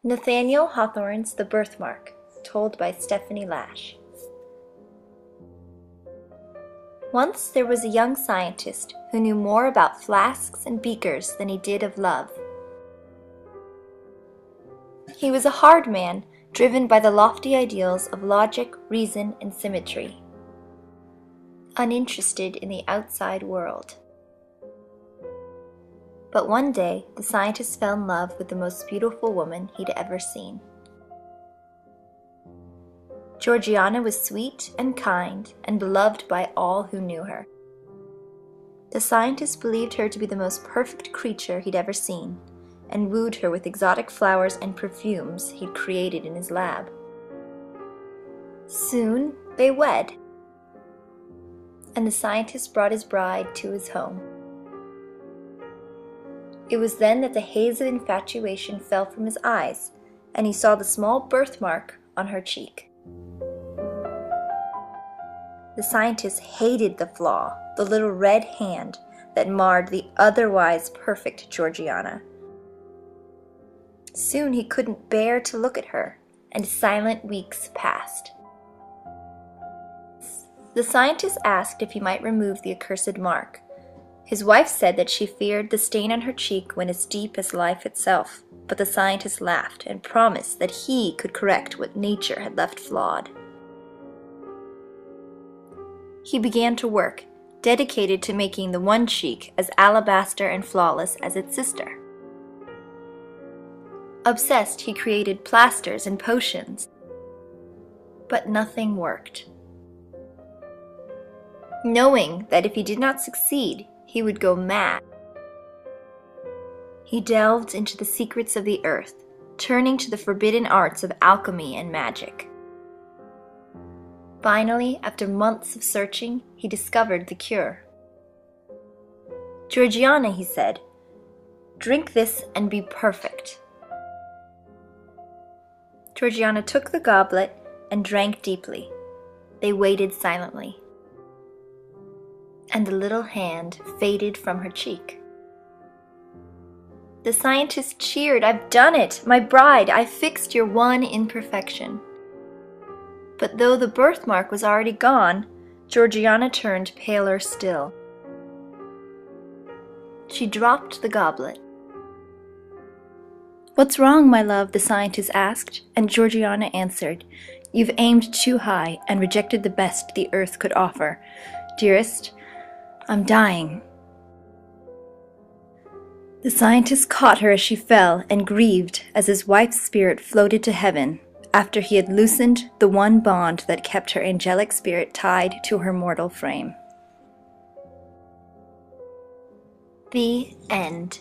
Nathaniel Hawthorne's The Birthmark, told by Stephanie Lash. Once there was a young scientist who knew more about flasks and beakers than he did of love. He was a hard man, driven by the lofty ideals of logic, reason, and symmetry, uninterested in the outside world. But one day, the scientist fell in love with the most beautiful woman he'd ever seen. Georgiana was sweet and kind and beloved by all who knew her. The scientist believed her to be the most perfect creature he'd ever seen, and wooed her with exotic flowers and perfumes he'd created in his lab. Soon they wed, and the scientist brought his bride to his home. It was then that the haze of infatuation fell from his eyes, and he saw the small birthmark on her cheek. The scientist hated the flaw, the little red hand that marred the otherwise perfect Georgiana. Soon he couldn't bear to look at her, and silent weeks passed. The scientist asked if he might remove the accursed mark. His wife said that she feared the stain on her cheek went as deep as life itself, but the scientist laughed and promised that he could correct what nature had left flawed. He began to work, dedicated to making the one cheek as alabaster and flawless as its sister. Obsessed, he created plasters and potions, but nothing worked. Knowing that if he did not succeed, he would go mad, he delved into the secrets of the earth, turning to the forbidden arts of alchemy and magic. Finally, after months of searching, he discovered the cure. "Georgiana," he said, "drink this and be perfect." Georgiana took the goblet and drank deeply. They waited silently, and the little hand faded from her cheek. The scientist cheered. "I've done it! My bride, I've fixed your one imperfection." But though the birthmark was already gone, Georgiana turned paler still. She dropped the goblet. "What's wrong, my love?" the scientist asked, and Georgiana answered, "You've aimed too high and rejected the best the earth could offer. Dearest, I'm dying." The scientist caught her as she fell and grieved as his wife's spirit floated to heaven after he had loosened the one bond that kept her angelic spirit tied to her mortal frame. The end.